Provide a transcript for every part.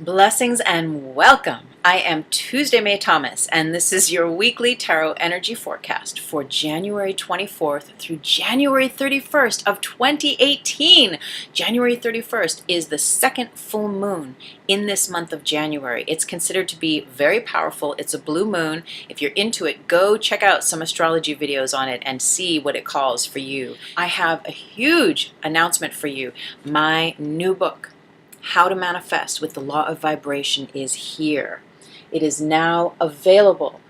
Blessings and welcome. I am Tuesday Mae Thomas, and this is your weekly tarot energy forecast for January 24th through January 31st of 2018. January 31st is the second full moon in this month of January. It's considered to be very powerful. It's a blue moon. If you're into it, go check out some astrology videos on it and see what it calls for you. I have a huge announcement for you. My new book, How to Manifest with the Law of Vibration, is here. It is now available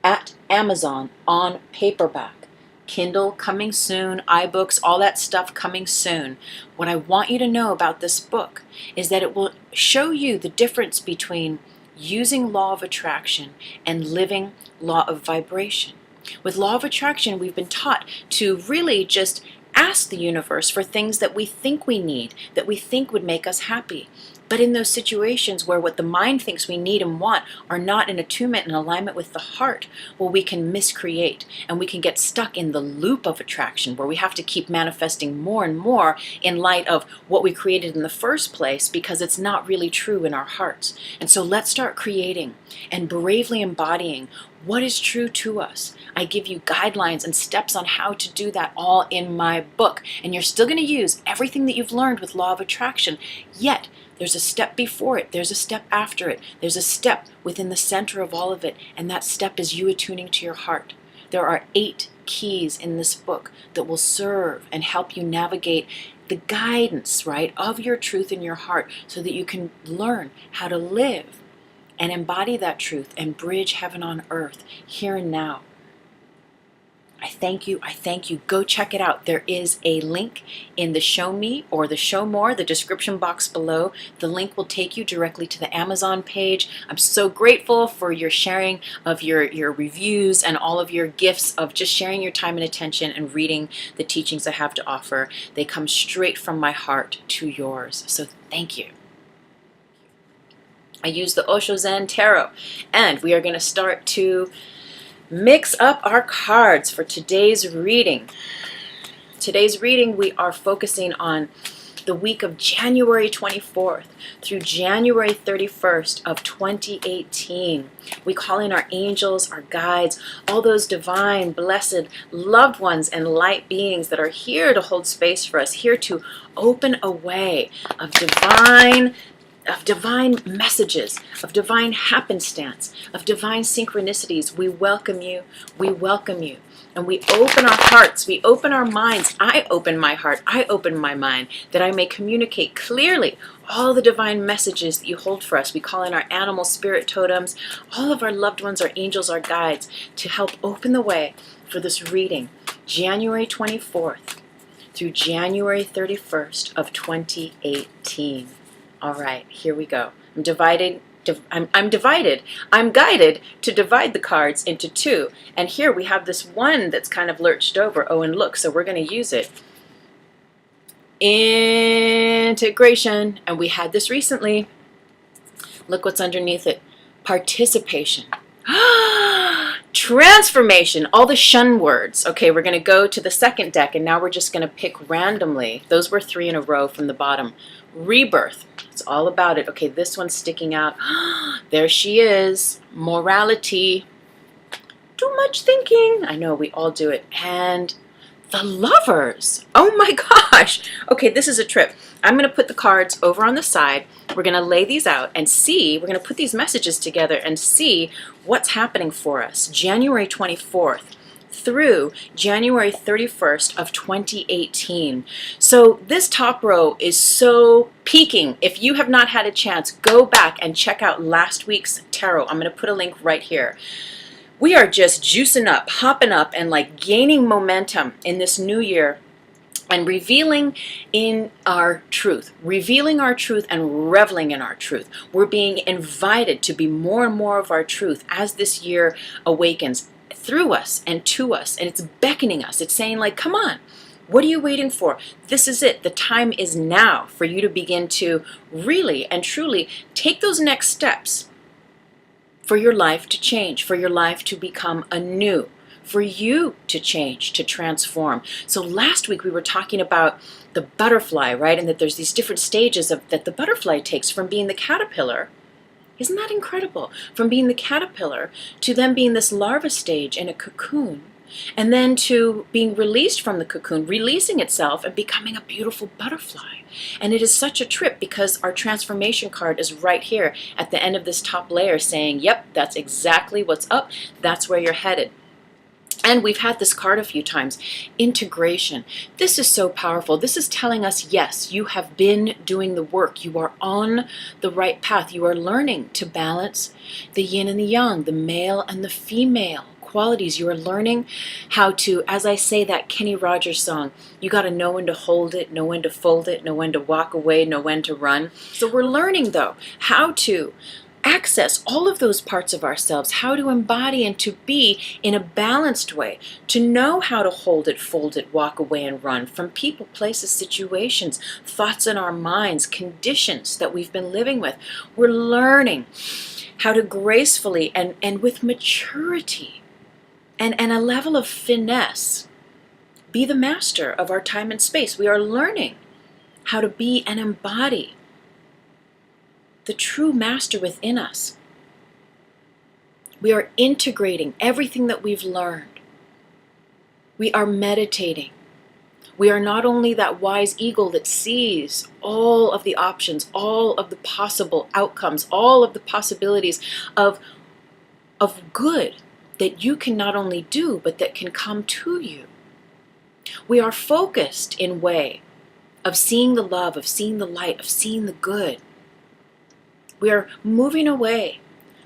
at Amazon on paperback. Kindle coming soon, iBooks, all that stuff coming soon. What I want you to know about this book is that it will show you the difference between using law of attraction and living law of vibration. With law of attraction, we've been taught to really just ask the universe for things that we think we need, that we think would make us happy. But in those situations where what the mind thinks we need and want are not in attunement and alignment with the heart, well, we can miscreate and we can get stuck in the loop of attraction where we have to keep manifesting more and more in light of what we created in the first place because it's not really true in our hearts. And so let's start creating and bravely embodying what is true to us. I give you guidelines and steps on how to do that all in my book. And you're still going to use everything that you've learned with law of attraction, yet there's a step before it, there's a step after it, there's a step within the center of all of it, and that step is you attuning to your heart. There are 8 keys in this book that will serve and help you navigate the guidance, right, of your truth in your heart so that you can learn how to live and embody that truth and bridge heaven on earth here and now. I thank you. Go check it out. There is a link in the Show Me or the Show More, the description box below. The link will take you directly to the Amazon page. I'm so grateful for your sharing of your reviews and all of your gifts of just sharing your time and attention and reading the teachings I have to offer. They come straight from my heart to yours. So thank you. I use the Osho Zen Tarot, and we are going to start to mix up our cards for today's reading. Today's reading, we are focusing on the week of January 24th through January 31st of 2018. We call in our angels, our guides, all those divine, blessed, loved ones and light beings that are here to hold space for us, here to open a way of divine messages, of divine happenstance, of divine synchronicities. We welcome you, and we open our hearts, we open our minds. I open my heart, I open my mind, that I may communicate clearly all the divine messages that you hold for us. We call in our animal spirit totems, all of our loved ones, our angels, our guides, to help open the way for this reading, January 24th through January 31st of 2018. All right, here we go. I'm divided. I'm guided to divide the cards into 2. And here we have this one that's kind of lurched over. Oh, and look, so we're going to use it. Integration. And we had this recently. Look what's underneath it. Participation. Transformation, all the shun words. Okay, we're going to go to the second deck, and now we're just going to pick randomly. Those were 3 in a row from the bottom. Rebirth, it's all about it. Okay, this one's sticking out. There she is. Morality. Too much thinking. I know, we all do it. And the Lovers. Oh my gosh. Okay, this is a trip. I'm going to put the cards over on the side. We're going to lay these out and see, we're going to put these messages together and see what's happening for us. January 24th through January 31st of 2018. So this top row is so peaking. If you have not had a chance, go back and check out last week's tarot. I'm going to put a link right here. We are just juicing up, hopping up, and like gaining momentum in this new year and revealing in our truth, and reveling in our truth. We're being invited to be more and more of our truth as this year awakens through us and to us, and it's beckoning us. It's saying, like, come on, what are you waiting for? This is it. The time is now for you to begin to really and truly take those next steps for your life to change, for your life to become anew, for you to change, to transform. So last week we were talking about the butterfly, right? And that there's these different stages that the butterfly takes from being the caterpillar. Isn't that incredible? From being the caterpillar to then being this larva stage in a cocoon, and then to being released from the cocoon, releasing itself and becoming a beautiful butterfly. And it is such a trip because our transformation card is right here at the end of this top layer saying, yep, that's exactly what's up. That's where you're headed. And we've had this card a few times, integration. This is so powerful. This is telling us, yes, you have been doing the work. You are on the right path. You are learning to balance the yin and the yang, the male and the female qualities. You are learning how to, as I say that Kenny Rogers song, you got to know when to hold it, know when to fold it, know when to walk away, know when to run. So we're learning, though, how to access all of those parts of ourselves, how to embody and to be in a balanced way, to know how to hold it, fold it, walk away and run from people, places, situations, thoughts in our minds, conditions that we've been living with. We're learning how to gracefully and with maturity and a level of finesse be the master of our time and space. We are learning how to be and embody the true master within us. We are integrating everything that we've learned. We are meditating. We are not only that wise eagle that sees all of the options, all of the possible outcomes, all of the possibilities of good that you can not only do, but that can come to you. We are focused in way of seeing the love, of seeing the light, of seeing the good. We are moving away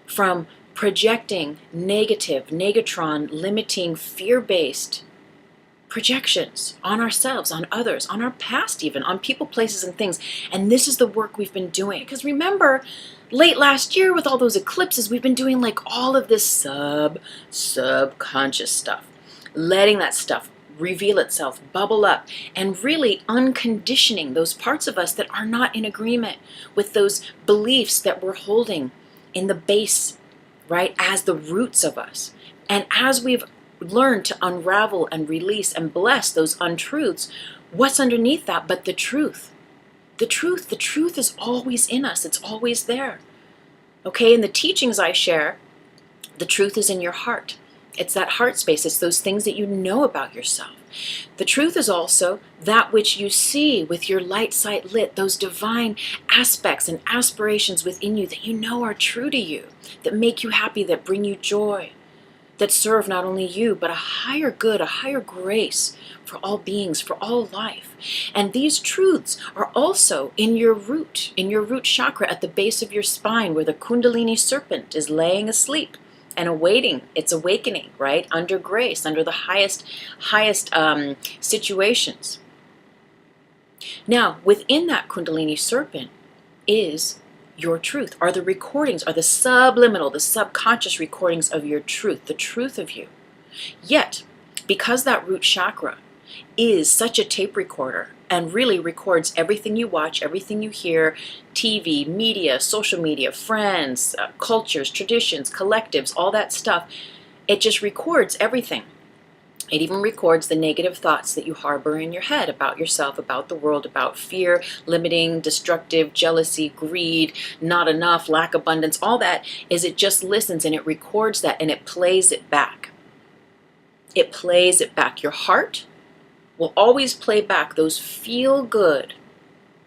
from projecting negative, negatron, limiting, fear-based projections on ourselves, on others, on our past even, on people, places, and things. And this is the work we've been doing. Because remember, late last year with all those eclipses, we've been doing like all of this subconscious stuff, letting that stuff reveal itself, bubble up, and really unconditioning those parts of us that are not in agreement with those beliefs that we're holding in the base, right, as the roots of us. And as we've learned to unravel and release and bless those untruths, what's underneath that but the truth? The truth is always in us. It's always there. Okay, in the teachings I share, the truth is in your heart. It's that heart space. It's those things that you know about yourself. The truth is also that which you see with your light sight lit, those divine aspects and aspirations within you that you know are true to you, that make you happy, that bring you joy, that serve not only you, but a higher good, a higher grace for all beings, for all life. And these truths are also in your root chakra at the base of your spine, where the Kundalini serpent is laying asleep and awaiting its awakening, right? Under grace, under the highest situations. Now, within that Kundalini serpent is your truth, are the recordings, are the subliminal, the subconscious recordings of your truth, the truth of you. Yet, because that root chakra is such a tape recorder and really records everything you watch, everything you hear, TV, media, social media, friends, cultures, traditions, collectives, all that stuff, it just records everything. It even records the negative thoughts that you harbor in your head about yourself, about the world, about fear, limiting, destructive, jealousy, greed, not enough, lack, abundance, all that is it just listens and it records that and it plays it back. It plays it back. Your heart will always play back those feel-good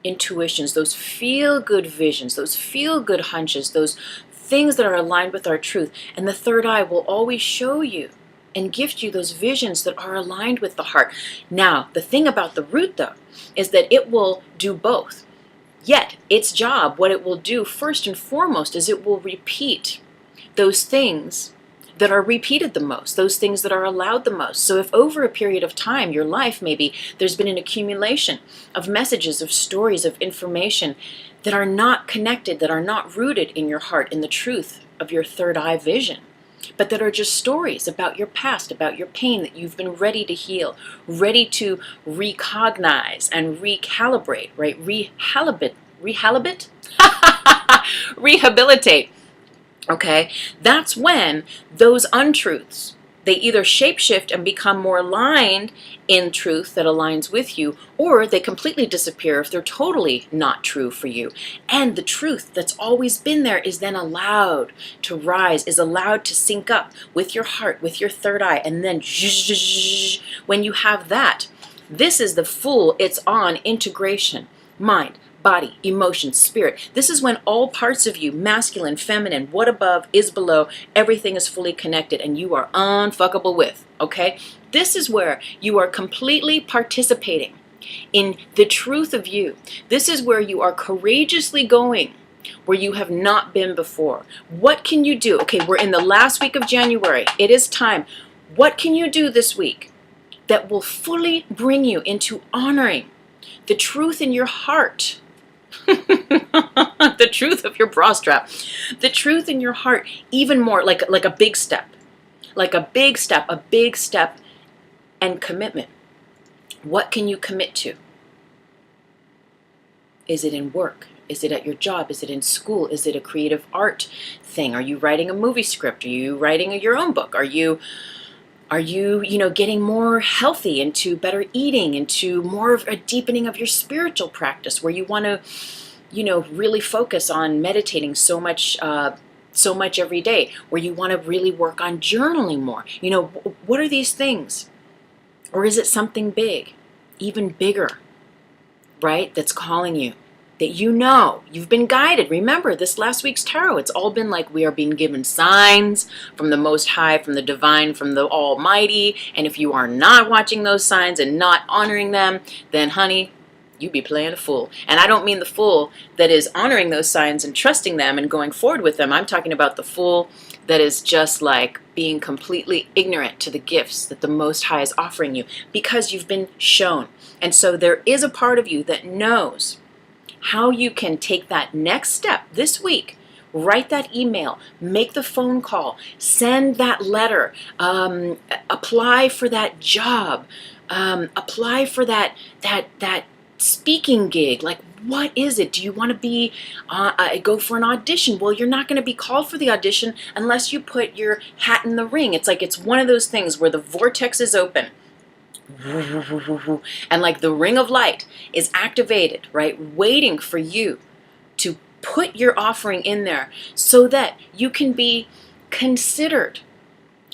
intuitions, those feel-good visions, those feel-good hunches, those things that are aligned with our truth. And the third eye will always show you and gift you those visions that are aligned with the heart. Now, the thing about the root, though, is that it will do both. Yet, its job, what it will do first and foremost, is it will repeat those things that are repeated the most, those things that are allowed the most. So if over a period of time, your life maybe, there's been an accumulation of messages, of stories, of information that are not connected, that are not rooted in your heart, in the truth of your third eye vision, but that are just stories about your past, about your pain that you've been ready to heal, ready to recognize and recalibrate, right? Rehabilitate. Okay? That's when those untruths, they either shapeshift and become more aligned in truth that aligns with you, or they completely disappear if they're totally not true for you. And the truth that's always been there is then allowed to rise, is allowed to sync up with your heart, with your third eye, and then when you have that, this is the full, it's on integration. Mind, body, emotion, spirit. This is when all parts of you, masculine, feminine, what above is below, everything is fully connected and you are unfuckable with, okay? This is where you are completely participating in the truth of you. This is where you are courageously going where you have not been before. What can you do? Okay, we're in the last week of January. It is time. What can you do this week that will fully bring you into honoring the truth in your heart? The truth of your bra strap, the truth in your heart, even more like a big step, a big step and commitment. What can you commit to? Is it in work? Is it at your job? Is it in school? Is it a creative art thing? Are you writing a movie script? Are you writing your own book? Are you getting more healthy, into better eating, into more of a deepening of your spiritual practice where you want to, really focus on meditating so much every day, where you want to really work on journaling more? What are these things? Or is it something big, even bigger, right? That's calling you, that you've been guided. Remember, this last week's tarot, it's all been like we are being given signs from the Most High, from the Divine, from the Almighty. And if you are not watching those signs and not honoring them, then honey, you be playing a fool. And I don't mean the fool that is honoring those signs and trusting them and going forward with them. I'm talking about the fool that is just like being completely ignorant to the gifts that the Most High is offering you because you've been shown. And so there is a part of you that knows how you can take that next step this week. Write that email, make the phone call, send that letter, apply for that job, apply for that speaking gig. Like, what is it? Do you want to be go for an audition? Well, you're not going to be called for the audition unless you put your hat in the ring. It's like it's one of those things where the vortex is open. And like the ring of light is activated, right? Waiting for you to put your offering in there so that you can be considered,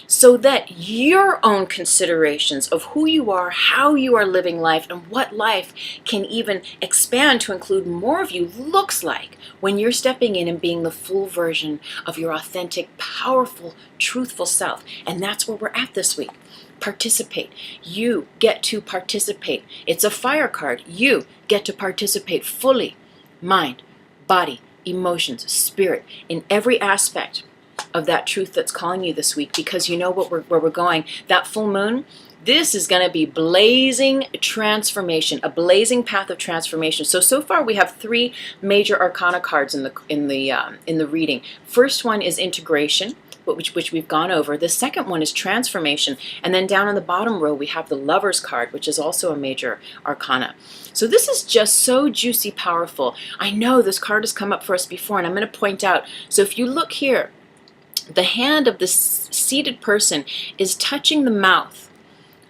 so that your own considerations of who you are, how you are living life, and what life can even expand to include more of you looks like when you're stepping in and being the full version of your authentic, powerful, truthful self. And that's where we're at this week. Participate. You get to participate. It's a fire card. You get to participate fully. Mind, body, emotions, spirit, in every aspect of that truth that's calling you this week, because you know where we're going. That full moon, this is going to be blazing transformation, a blazing path of transformation. So far we have 3 major arcana cards in the reading. First one is integration, which we've gone over. The second one is transformation. And then down on the bottom row, we have the Lover's card, which is also a major arcana. So this is just so juicy, powerful. I know this card has come up for us before, and I'm going to point out. So if you look here, the hand of this seated person is touching the mouth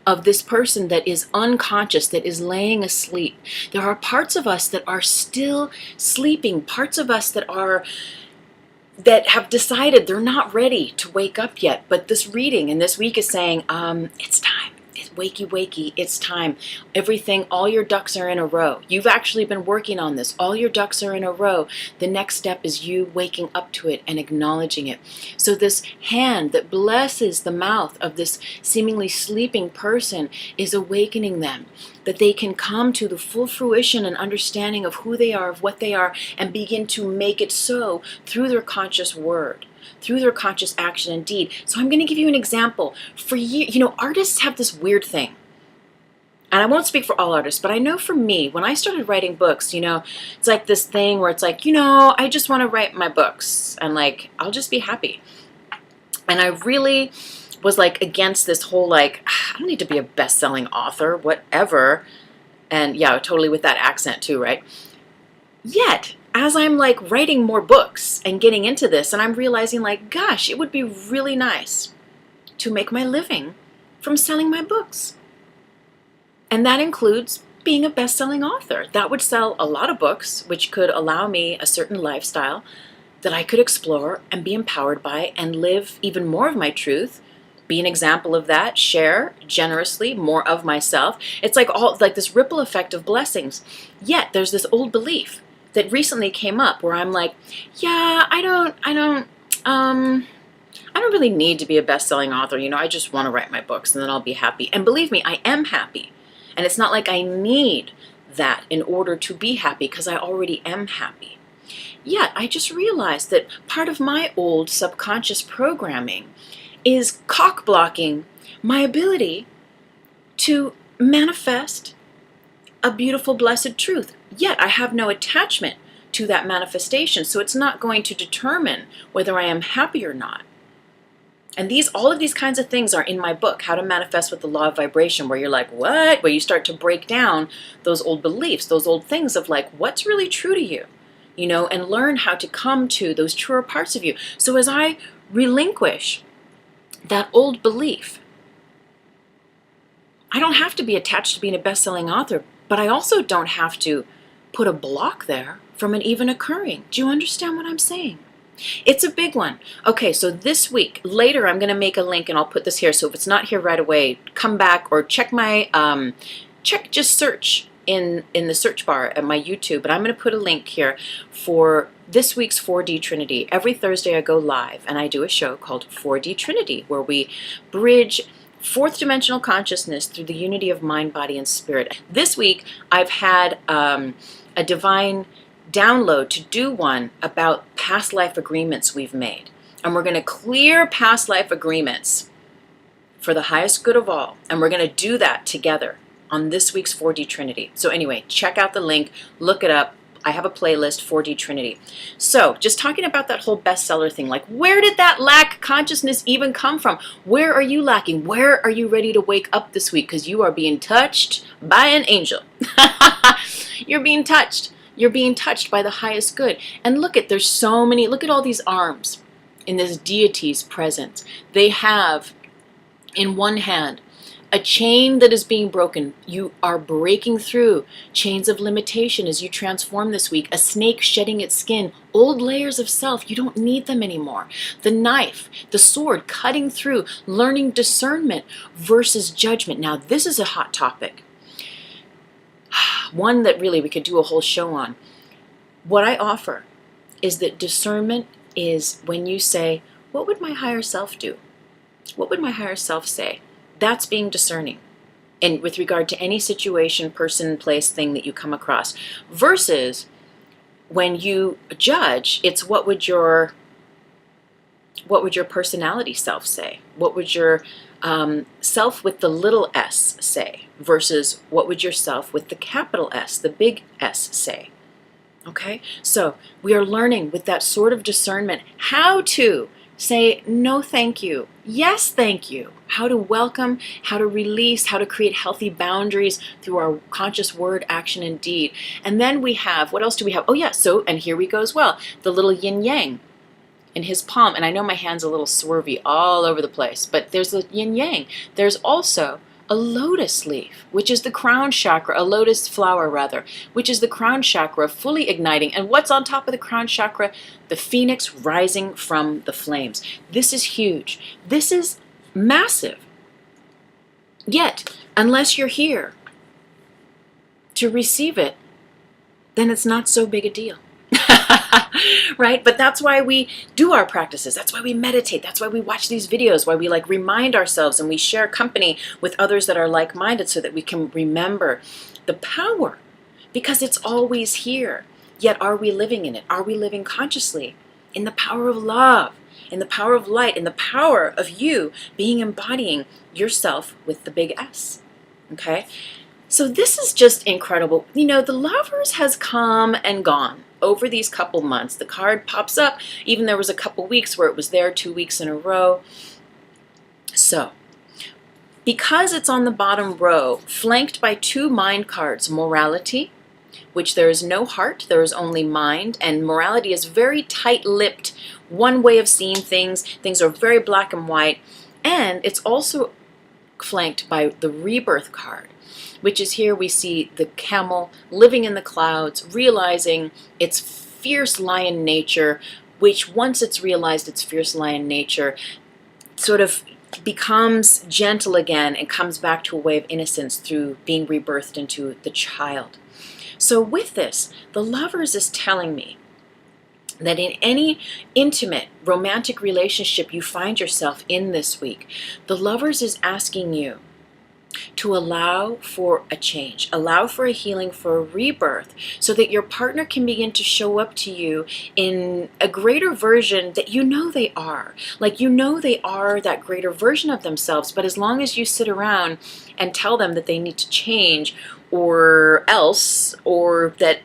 of this person that is unconscious, that is laying asleep. There are parts of us that are still sleeping, parts of us that have decided they're not ready to wake up yet. But this reading and this week is saying, it's time. It's wakey, wakey. It's time. Everything, all your ducks are in a row. You've actually been working on this. All your ducks are in a row. The next step is you waking up to it and acknowledging it. So this hand that blesses the mouth of this seemingly sleeping person is awakening them, that they can come to the full fruition and understanding of who they are, of what they are, and begin to make it so through their conscious word, through their conscious action and deed. So I'm going to give you an example. For you, artists have this weird thing. And I won't speak for all artists, but I know for me, when I started writing books, it's like this thing where it's like, I just want to write my books and like, I'll just be happy. And I really was like against this whole like, I don't need to be a best-selling author, whatever. And yeah, totally with that accent too, right? Yet, as I'm like writing more books and getting into this, and I'm realizing like, gosh, it would be really nice to make my living from selling my books. And that includes being a best-selling author. That would sell a lot of books, which could allow me a certain lifestyle that I could explore and be empowered by and live even more of my truth, be an example of that, share generously more of myself. It's like this ripple effect of blessings. Yet there's this old belief that recently came up where I'm like, yeah, I don't really need to be a best-selling author. I just want to write my books and then I'll be happy. And believe me, I am happy. And it's not like I need that in order to be happy, because I already am happy. Yet I just realized that part of my old subconscious programming is cock-blocking my ability to manifest a beautiful, blessed truth. Yet I have no attachment to that manifestation, so it's not going to determine whether I am happy or not. And all of these kinds of things are in my book, How to Manifest with the Law of Vibration, where you're like, what? Where you start to break down those old beliefs, those old things of like, what's really true to you? And learn how to come to those truer parts of you. So as I relinquish that old belief, I don't have to be attached to being a best-selling author, but I also don't have to put a block there from it even occurring. Do you understand what I'm saying? It's a big one. Okay, so this week, later I'm going to make a link and I'll put this here. So if it's not here right away, come back or check my, just search in the search bar at my YouTube. But I'm going to put a link here for this week's 4D Trinity. Every Thursday I go live and I do a show called 4D Trinity, where we bridge fourth dimensional consciousness through the unity of mind, body, and spirit. This week I've had a divine download to do one about past life agreements we've made. And we're going to clear past life agreements for the highest good of all. And we're going to do that together on this week's 4D Trinity. So anyway, check out the link, look it up. I have a playlist, 4D Trinity. So just talking about that whole bestseller thing, like where did that lack consciousness even come from? Where are you lacking? Where are you ready to wake up this week? Because you are being touched by an angel. You're being touched. You're being touched by the highest good. And look at all these arms in this deity's presence. They have in one hand a chain that is being broken. You are breaking through chains of limitation as you transform this week. A snake shedding its skin, old layers of self, you don't need them anymore. The knife, the sword, cutting through, learning discernment versus judgment. Now this is a hot topic. One that really we could do a whole show on. What I offer is that discernment is when you say, what would my higher self do? What would my higher self say? That's being discerning. And with regard to any situation, person, place, thing that you come across. Versus when you judge, it's what would your personality self say? What would your self with the little s say? Versus what would your self with the capital S, the big S say? Okay, so we are learning with that sort of discernment how to say no thank you, yes thank you, how to welcome, how to release, how to create healthy boundaries through our conscious word, action, and deed. And then we have, what else do we have? Oh yeah, so, and here we go as well, the little yin yang in his palm. And I know my hand's a little swervy all over the place, but there's the yin yang. There's also a lotus leaf, which is the crown chakra, a lotus flower rather, which is the crown chakra fully igniting. And what's on top of the crown chakra? The phoenix rising from the flames. This is huge. This is massive. Yet, unless you're here to receive it, then it's not so big a deal. Right? But that's why we do our practices. That's why we meditate. That's why we watch these videos, why we remind ourselves and we share company with others that are like-minded so that we can remember the power, because it's always here. Yet are we living in it? Are we living consciously in the power of love, in the power of light, in the power of you embodying yourself with the big S? Okay? So this is just incredible. The Lovers has come and gone over these couple months. The card pops up. Even there was a couple weeks where it was there 2 weeks in a row. So, because it's on the bottom row, flanked by 2 mind cards, morality, which there is no heart, there is only mind, and morality is very tight-lipped, one way of seeing things. Things are very black and white. And it's also flanked by the rebirth card, which is here we see the camel living in the clouds, realizing its fierce lion nature, which once it's realized its fierce lion nature, sort of becomes gentle again and comes back to a way of innocence through being rebirthed into the child. So with this, the Lovers is telling me that in any intimate romantic relationship you find yourself in this week, the Lovers is asking you to allow for a change, allow for a healing, for a rebirth, so that your partner can begin to show up to you in a greater version that you know they are. Like, you know they are that greater version of themselves, but as long as you sit around and tell them that they need to change or else, or that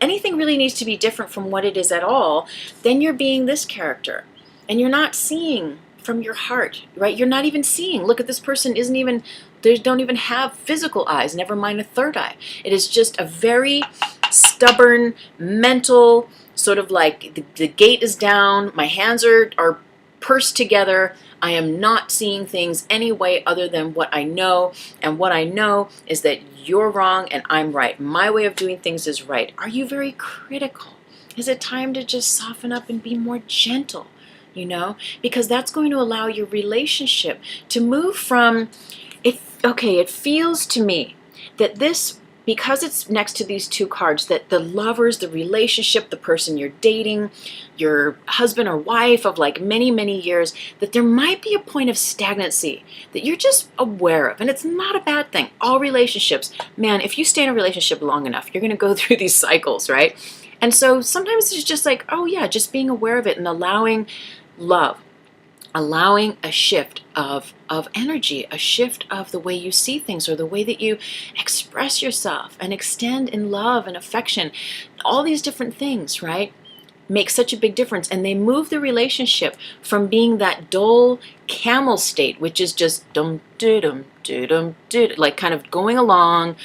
anything really needs to be different from what it is at all, then you're being this character and you're not seeing from your heart, right? You're not even seeing. Look at this person, they don't even have physical eyes, never mind a third eye. It is just a very stubborn, mental, sort of like the gate is down, my hands are pursed together, I am not seeing things any way other than what I know, and what I know is that you're wrong and I'm right. My way of doing things is right. Are you very critical? Is it time to just soften up and be more gentle? You know, because that's going to allow your relationship to move from it. Okay, it feels to me that this, because it's next to these two cards, that the Lovers, the relationship, the person you're dating, your husband or wife of like many, many years, that there might be a point of stagnancy that you're just aware of. And it's not a bad thing. All relationships, man, if you stay in a relationship long enough, you're going to go through these cycles, right? And so sometimes it's just like, oh yeah, just being aware of it and allowing love, allowing a shift of energy, a shift of the way you see things or the way that you express yourself and extend in love and affection. All these different things, right, make such a big difference. And they move the relationship from being that dull camel state, which is just dum dum dum dum dum, like kind of going along.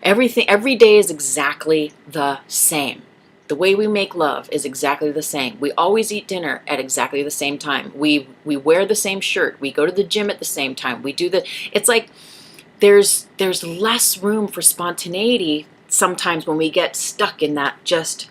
Everything, every day is exactly the same. The way we make love is exactly the same. We always eat dinner at exactly the same time. We wear the same shirt. We go to the gym at the same time. We do it's like there's less room for spontaneity sometimes when we get stuck in that just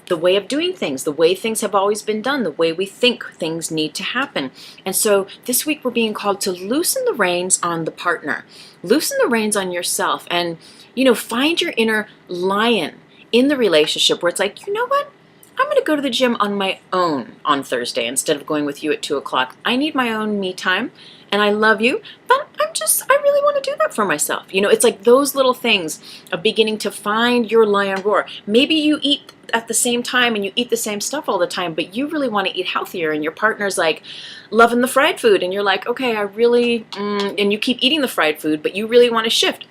the way of doing things, the way things have always been done, the way we think things need to happen. And so this week we're being called to loosen the reins on the partner, loosen the reins on yourself, and, you know, find your inner lion in the relationship where it's like, you know what? I'm going to go to the gym on my own on Thursday instead of going with you at 2 o'clock. I need my own me time and I love you, but I really want to do that for myself. You know, it's like those little things of beginning to find your lion roar. Maybe you eat at the same time and you eat the same stuff all the time, but you really want to eat healthier and your partner's like loving the fried food and you're like, okay, I really, and you keep eating the fried food, but you really want to shift.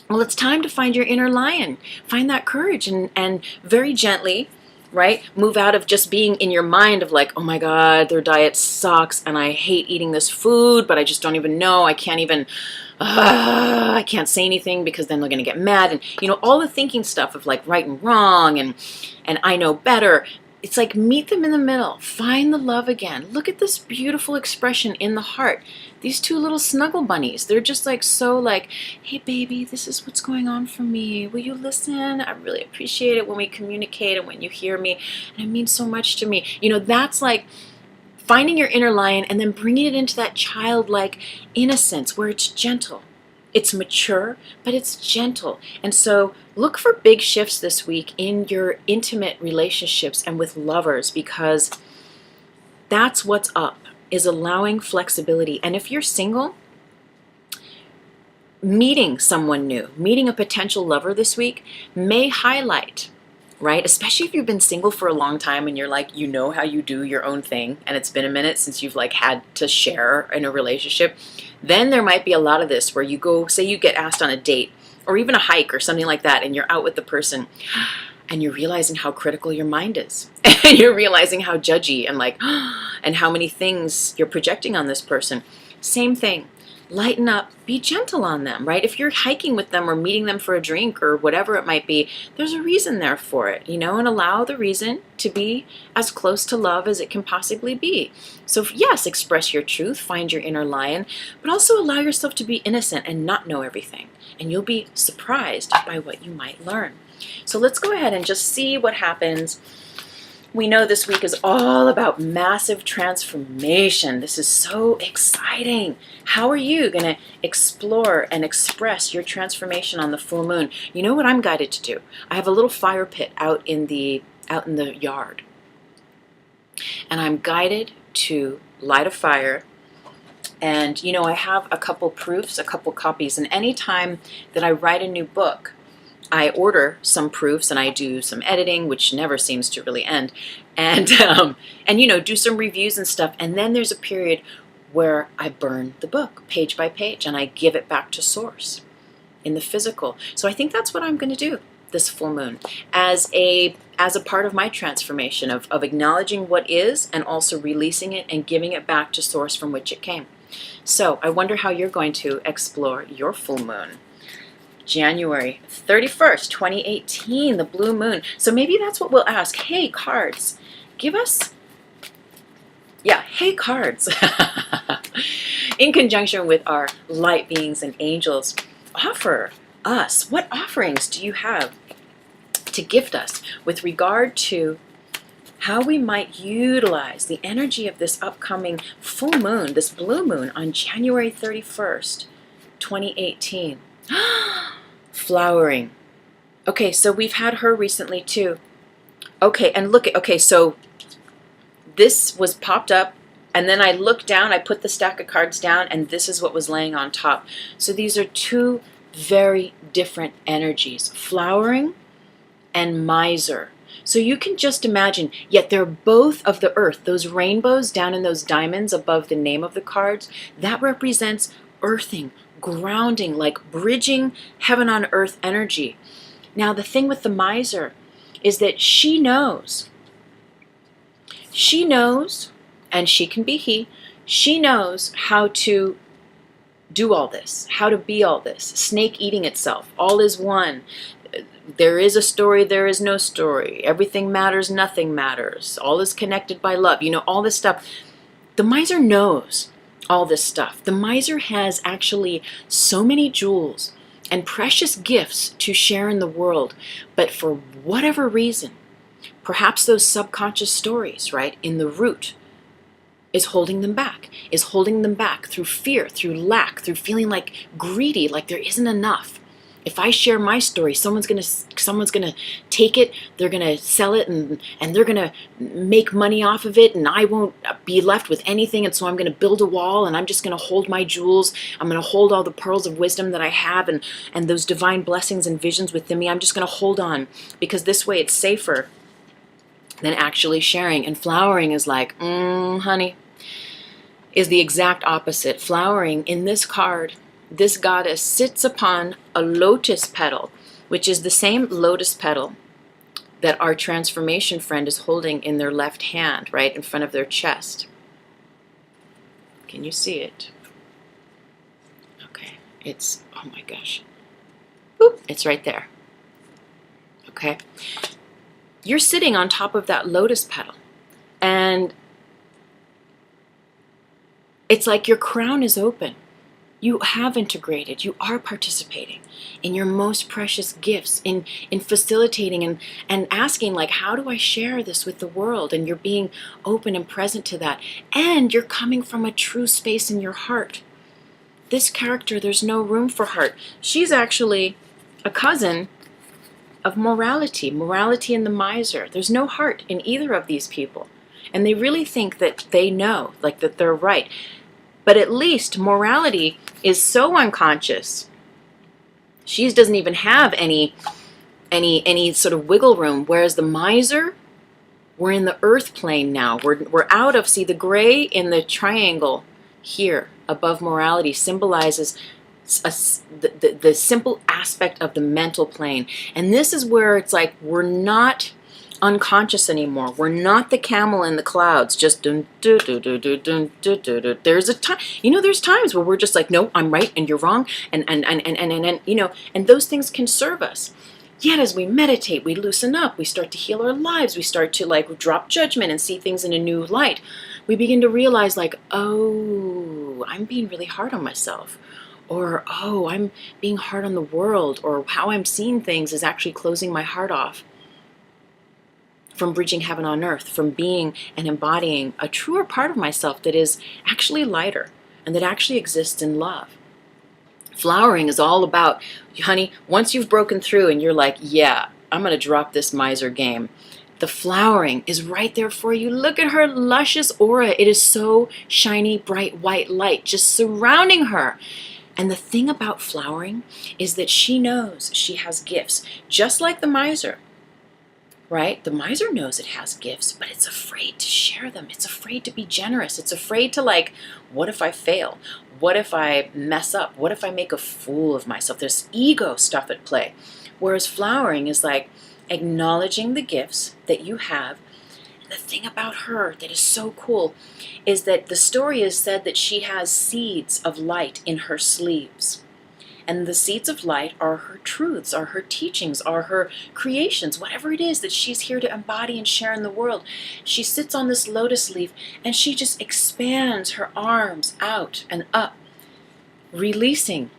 Well, it's time to find your inner lion, find that courage and very gently, right, move out of just being in your mind of like, oh my God, their diet sucks and I hate eating this food, but I just don't even know. I can't even, I can't say anything because then they're going to get mad. And, you know, all the thinking stuff of like right and wrong and I know better. It's like meet them in the middle, find the love again. Look at this beautiful expression in the heart. These two little snuggle bunnies, they're just like so like, hey baby, this is what's going on for me. Will you listen? I really appreciate it when we communicate and when you hear me. And it means so much to me. You know, that's like finding your inner lion and then bringing it into that childlike innocence where it's gentle. It's mature, but it's gentle. And so look for big shifts this week in your intimate relationships and with lovers, because that's what's up, is allowing flexibility. And if you're single, meeting someone new, meeting a potential lover this week may highlight, right? Especially if you've been single for a long time and you're like, you know how you do your own thing and it's been a minute since you've like had to share in a relationship, then there might be a lot of this where you go, say you get asked on a date or even a hike or something like that and you're out with the person and you're realizing how critical your mind is and you're realizing how judgy and like, and how many things you're projecting on this person. Same thing. lighten up, be gentle on them, right? If you're hiking with them or meeting them for a drink or whatever it might be, there's a reason there for it, you know, and allow the reason to be as close to love as it can possibly be. So yes, express your truth, find your inner lion, but also allow yourself to be innocent and not know everything. And you'll be surprised by what you might learn. So let's go ahead and just see what happens. We know this week is all about massive transformation. This is so exciting. How are you going to explore and express your transformation on the full moon? You know what I'm guided to do? I have a little fire pit out in the yard. And I'm guided to light a fire. And you know, I have a couple proofs, a couple copies, and anytime that I write a new book, I order some proofs and I do some editing, which never seems to really end, and you know, do some reviews and stuff. And then there's a period where I burn the book page by page and I give it back to source in the physical. So I think that's what I'm going to do this full moon as a part of my transformation of acknowledging what is and also releasing it and giving it back to source from which it came. So I wonder how you're going to explore your full moon. January 31st, 2018, the blue moon. So maybe that's what we'll ask. Hey, cards, give us, yeah, hey, cards. In conjunction with our light beings and angels, offer us, what offerings do you have to gift us with regard to how we might utilize the energy of this upcoming full moon, this blue moon on January 31st, 2018. Flowering. Okay, so we've had her recently too. Okay, and look at, okay, so this was popped up, and then I looked down, I put the stack of cards down, and this is what was laying on top. So these are two very different energies, flowering and miser. So you can just imagine, yet they're both of the earth. Those rainbows down in those diamonds above the name of the cards, that represents earthing, grounding, like bridging heaven on earth energy. Now the thing with the miser is that she knows, and she can be he, she knows how to do all this, how to be all this. Snake eating itself, all is one. There is a story, there is no story. Everything matters, nothing matters. All is connected by love. You know, all this stuff. The miser knows all this stuff. The miser has actually so many jewels and precious gifts to share in the world, but for whatever reason, perhaps those subconscious stories, right, in the root, is holding them back through fear, through lack, through feeling like greedy, like there isn't enough. If I share my story, someone's gonna take it, they're gonna sell it, and they're gonna make money off of it, and I won't be left with anything, and so I'm gonna build a wall, and I'm just gonna hold my jewels, I'm gonna hold all the pearls of wisdom that I have, and those divine blessings and visions within me, I'm just gonna hold on, because this way it's safer than actually sharing. And flowering is like, honey, is the exact opposite. Flowering in this card, this goddess sits upon a lotus petal, which is the same lotus petal that our transformation friend is holding in their left hand, right in front of their chest. Can you see it? Okay, it's, oh my gosh. Boop, it's right there. Okay. You're sitting on top of that lotus petal, and it's like your crown is open. You have integrated, you are participating in your most precious gifts, in facilitating and asking, like, how do I share this with the world? And you're being open and present to that. And you're coming from a true space in your heart. This character, there's no room for heart. She's actually a cousin of morality and the miser. There's no heart in either of these people. And they really think that they know, like that they're right. But at least morality is so unconscious. She doesn't even have any sort of wiggle room. Whereas the miser, we're in the earth plane now. We're out of, see, the gray in the triangle here above morality symbolizes the simple aspect of the mental plane. And this is where it's like we're not unconscious anymore. We're not the camel in the clouds, just dun, dun, dun, dun, dun, dun, dun, dun, dun. There's a time, there's times where we're just like, no, I'm right and you're wrong, and and those things can serve us. Yet as we meditate, we loosen up, we start to heal our lives, we start to like drop judgment and see things in a new light. We begin to realize like, oh, I'm being really hard on myself. Or, oh, I'm being hard on the world. Or how I'm seeing things is actually closing my heart off from bridging heaven on earth, from being and embodying a truer part of myself that is actually lighter and that actually exists in love. Flowering is all about, honey, once you've broken through and you're like, yeah, I'm going to drop this miser game, the flowering is right there for you. Look at her luscious aura. It is so shiny, bright, white light just surrounding her. And the thing about flowering is that she knows she has gifts, just like the miser, right? The miser knows it has gifts, but it's afraid to share them. It's afraid to be generous. It's afraid to like, what if I fail? What if I mess up? What if I make a fool of myself? There's ego stuff at play. Whereas flowering is like acknowledging the gifts that you have. And the thing about her that is so cool is that the story is said that she has seeds of light in her sleeves. And the seeds of light are her truths, are her teachings, are her creations, whatever it is that she's here to embody and share in the world. She sits on this lotus leaf and she just expands her arms out and up, releasing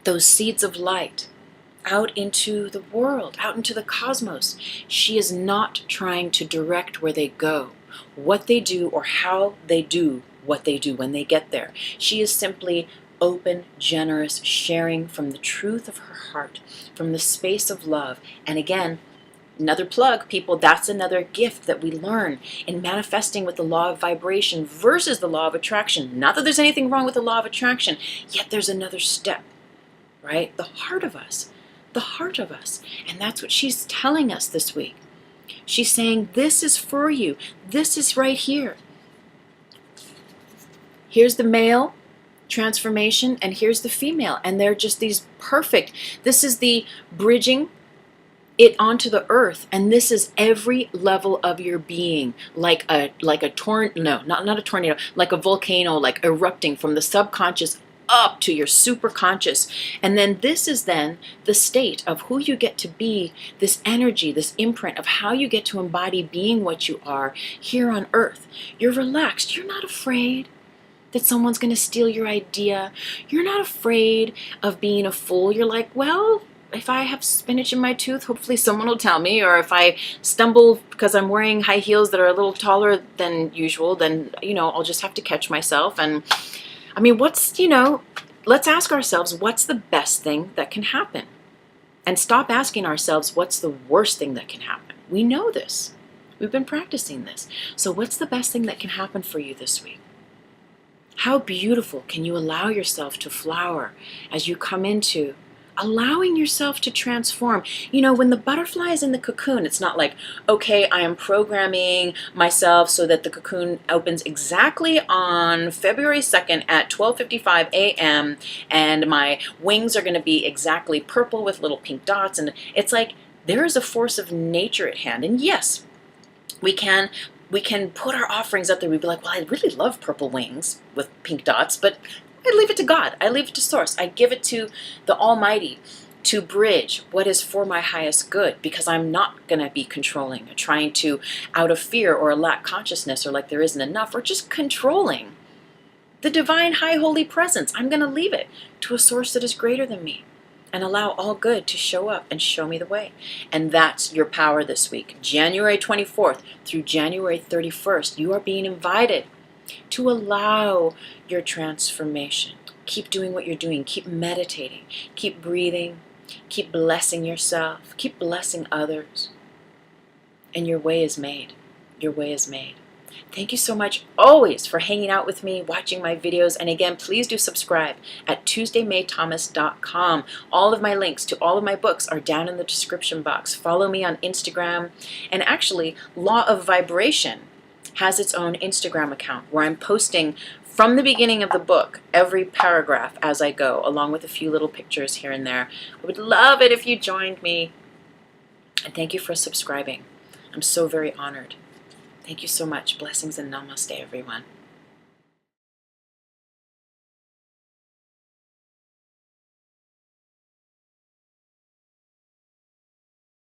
those seeds of light out into the world, out into the cosmos. She is not trying to direct where they go, what they do, or how they do what they do when they get there. She is simply open, generous, sharing from the truth of her heart, from the space of love. And again, another plug, people, that's another gift that we learn in manifesting with the law of vibration versus the law of attraction. Not that there's anything wrong with the law of attraction, yet there's another step, right? The heart of us, the heart of us. And that's what she's telling us this week. She's saying, this is for you. This is right here. Here's the male transformation, and here's the female, and they're just these perfect. This is the bridging it onto the earth, and this is every level of your being, like a tornado, no, not a tornado, like a volcano, like erupting from the subconscious up to your super conscious. And then this is then the state of who you get to be, this energy, this imprint of how you get to embody being what you are here on earth. You're relaxed, you're not afraid that someone's going to steal your idea. You're not afraid of being a fool. You're like, well, if I have spinach in my tooth, hopefully someone will tell me. Or if I stumble because I'm wearing high heels that are a little taller than usual, then, I'll just have to catch myself. And I mean, let's ask ourselves, what's the best thing that can happen? And stop asking ourselves, what's the worst thing that can happen? We know this. We've been practicing this. So what's the best thing that can happen for you this week? How beautiful can you allow yourself to flower as you come into allowing yourself to transform? When the butterfly is in the cocoon, it's not like, okay, I am programming myself so that the cocoon opens exactly on February 2nd at 12:55 a.m. and my wings are going to be exactly purple with little pink dots. And it's like there is a force of nature at hand. And yes, we can put our offerings up there. We'd be like, well, I really love purple wings with pink dots, but I leave it to God. I leave it to Source. I give it to the Almighty to bridge what is for my highest good, because I'm not going to be controlling or trying to, out of fear or a lack consciousness or like there isn't enough, or just controlling the divine high holy presence. I'm going to leave it to a source that is greater than me and allow all good to show up and show me the way. And that's your power this week. January 24th through January 31st, you are being invited to allow your transformation. Keep doing what you're doing. Keep meditating. Keep breathing. Keep blessing yourself. Keep blessing others. And your way is made. Your way is made. Thank you so much always for hanging out with me, watching my videos. And again, please do subscribe at TuesdayMayThomas.com. All of my links to all of my books are down in the description box. Follow me on Instagram. And actually, Law of Vibration has its own Instagram account where I'm posting from the beginning of the book every paragraph as I go, along with a few little pictures here and there. I would love it if you joined me. And thank you for subscribing. I'm so very honored. Thank you so much. Blessings and namaste, everyone.